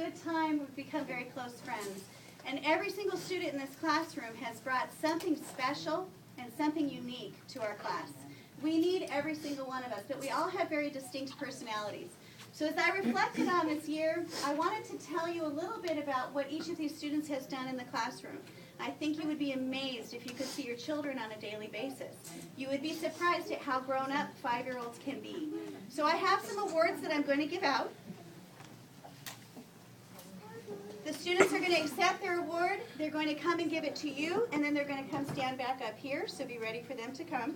good time. We've become very close friends. And every single student in this classroom has brought something special and something unique to our class. We need every single one of us, but we all have very distinct personalities. So as I reflected on this year, I wanted to tell you a little bit about what each of these students has done in the classroom. I think you would be amazed if you could see your children on a daily basis. You would be surprised at how grown-up 5-year-olds can be. So I have some awards that I'm going to give out. The students are going to accept their award. They're going to come and give it to you, and then they're going to come stand back up here, so be ready for them to come.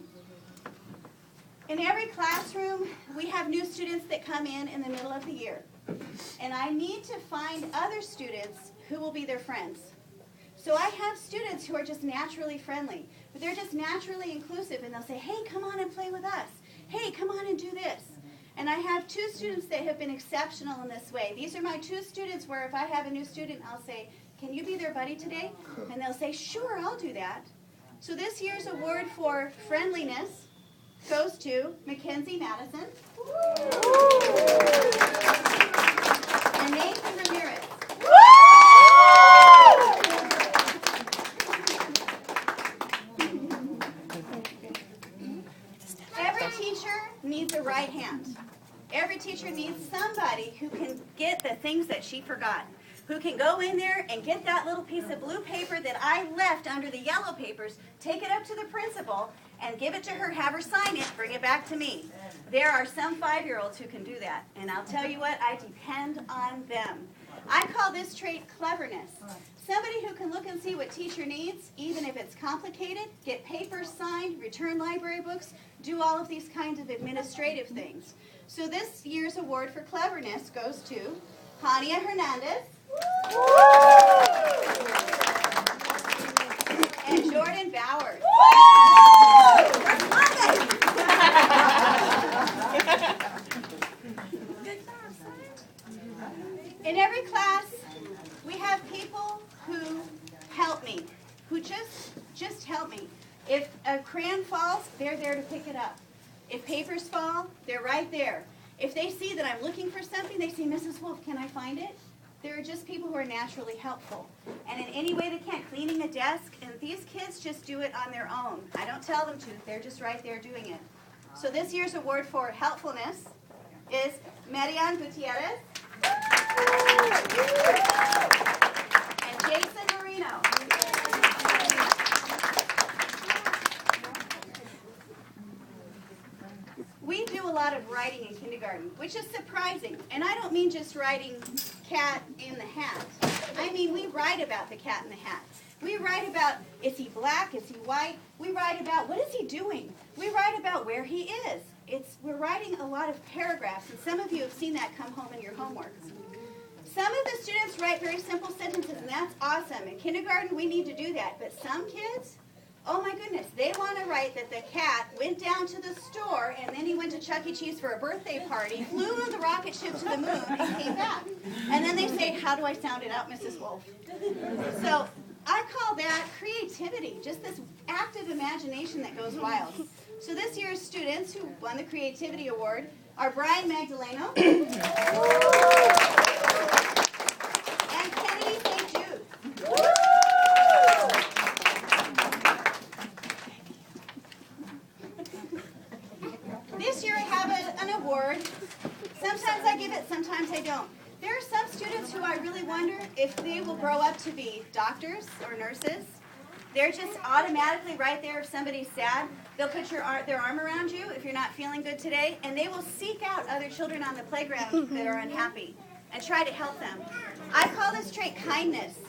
In every classroom, we have new students that come in the middle of the year. And I need to find other students who will be their friends. So I have students who are just naturally friendly, but they're just naturally inclusive, and they'll say, hey, come on and play with us. Hey, come on and do this. And I have 2 students that have been exceptional in this way. These are my 2 students where if I have a new student, I'll say, can you be their buddy today? And they'll say, sure, I'll do that. So this year's award for friendliness goes to Mackenzie Madison and Nathan Ramirez. Every teacher needs a right hand. Every teacher needs somebody who can get the things that she forgot, who can go in there and get that little piece of blue paper that I left under the yellow papers, take it up to the principal, and give it to her, have her sign it, bring it back to me. There are some 5-year-olds who can do that, and I'll tell you what, I depend on them. I call this trait cleverness. Somebody who can look and see what teacher needs, even if it's complicated, get papers signed, return library books, do all of these kinds of administrative things. So this year's award for cleverness goes to Hania Hernandez and Jordan Bowers. In every class, we have people who help me, who just help me. If a crayon falls, they're there to pick it up. If papers fall, they're right there. If they see that I'm looking for something, they say, Mrs. Wolff, can I find it? There are just people who are naturally helpful. And in any way they can, cleaning a desk, and these kids just do it on their own. I don't tell them to, they're just right there doing it. So this year's award for helpfulness is Marian Gutierrez and Jason Marino. We do a lot of writing in kindergarten, which is surprising. And I don't mean just writing cat in the hat. I mean we write about the cat in the hat. We write about, is he black, is he white? We write about, what is he doing? We write about where he is. We're writing a lot of paragraphs, and some of you have seen that come home in your homework. Some of the students write very simple sentences, and that's awesome. In kindergarten, we need to do that. But some kids, oh my goodness, they want to write that the cat went down to the store, and then he went to Chuck E. Cheese for a birthday party, flew on the rocket ship to the moon, and came back. And then they say, how do I sound it out, Mrs. Wolff? So I call that creativity, just this active imagination that goes wild. So this year's students who won the Creativity Award are Brian Magdaleno and Kennedy St. Jude. This year I have an award. Sometimes I give it, sometimes I don't. There are some students who I really wonder if they will grow up to be doctors or nurses. They're just automatically right there if somebody's sad. They'll put their arm around you if you're not feeling good today, and they will seek out other children on the playground that are unhappy and try to help them. I call this trait kindness.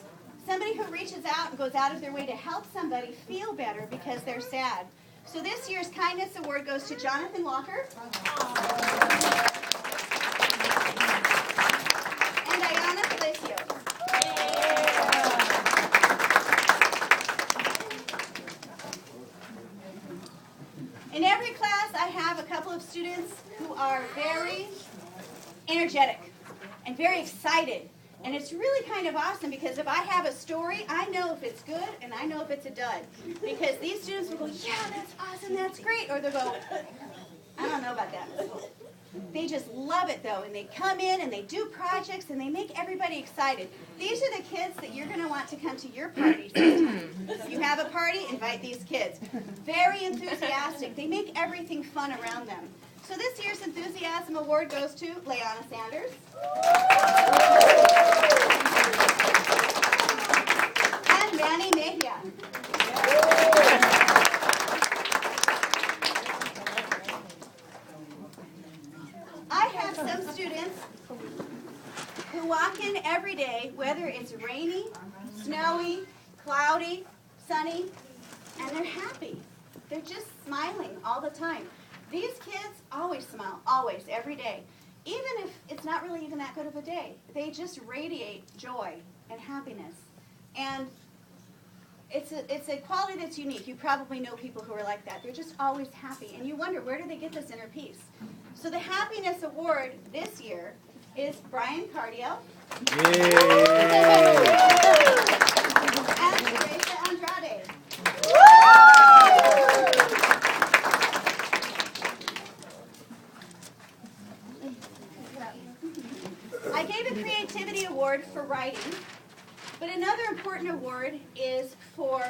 Somebody who reaches out and goes out of their way to help somebody feel better because they're sad. So this year's Kindness Award goes to Jonathan Walker and Diana Palacios. In every class, I have a couple of students who are very energetic and very excited. And it's really kind of awesome because if I have a story, I know if it's good and I know if it's a dud. Because these students will go, yeah, that's awesome, that's great. Or they'll go, I don't know about that, Ms. Wolff. They just love it though, and they come in and they do projects and they make everybody excited. These are the kids that you're going to want to come to your party sometime. If you have a party, invite these kids. Very enthusiastic. They make everything fun around them. So this year's Enthusiasm Award goes to Leanna Sanders. And Manny Mejia. I have some students who walk in every day, whether it's rainy, snowy, cloudy, sunny, and they're happy. They're just smiling all the time. These kids always smile, always, every day. Even if it's not really even that good of a day, they just radiate joy and happiness. And it's a quality that's unique. You probably know people who are like that. They're just always happy. And you wonder, where do they get this inner peace? So the Happiness Award this year is Bryan Jr. and Teresa Andrade. I gave a Creativity Award for writing, but another important award is for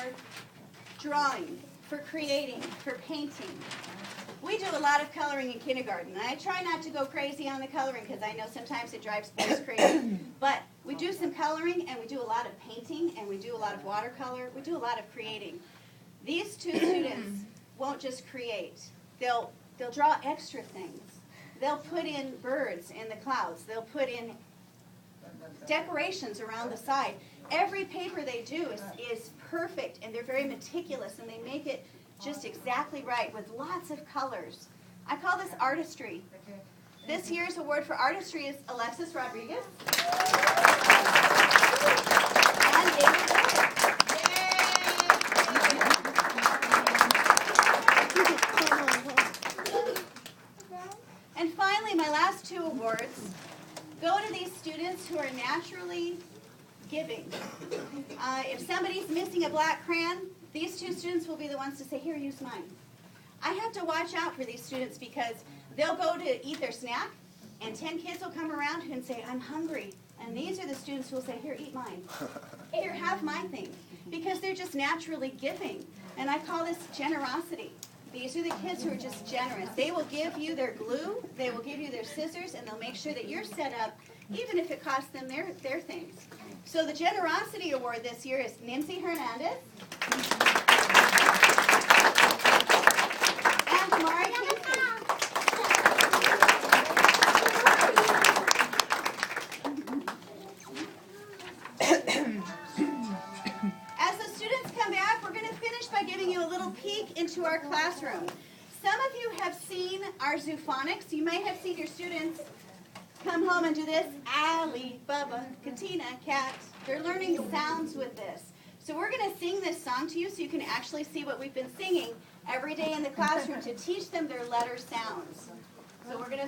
drawing, for creating, for painting. We do a lot of coloring in kindergarten, and I try not to go crazy on the coloring because I know sometimes it drives boys crazy. But we do some coloring, and we do a lot of painting, and we do a lot of watercolor. We do a lot of creating. These two students won't just create. They'll draw extra things. They'll put in birds in the clouds. They'll put in decorations around the side. Every paper they do is perfect, and they're very meticulous, and they make it just exactly right with lots of colors. I call this artistry. This year's award for artistry is Alexis Rodriguez and David Wolff. And finally, my last two awards go to these students who are naturally giving. If somebody's missing a black crayon, these two students will be the ones to say, here, use mine. I have to watch out for these students because they'll go to eat their snack, and 10 kids will come around and say, I'm hungry. And these are the students who will say, here, eat mine. Here, have my thing. Because they're just naturally giving. And I call this generosity. These are the kids who are just generous. They will give you their glue, they will give you their scissors, and they'll make sure that you're set up, even if it costs them their things. So the Generosity Award this year is Nancy Hernandez and Tamara Kinsey. As the students come back, we're going to finish by giving you a little peek into our classroom. Some of you have seen our zoophonics. You might have seen your students come home and do this. Ali, Bubba, Katina, cat. They're learning sounds with this. So we're going to sing this song to you so you can actually see what we've been singing every day in the classroom to teach them their letter sounds. So we're going to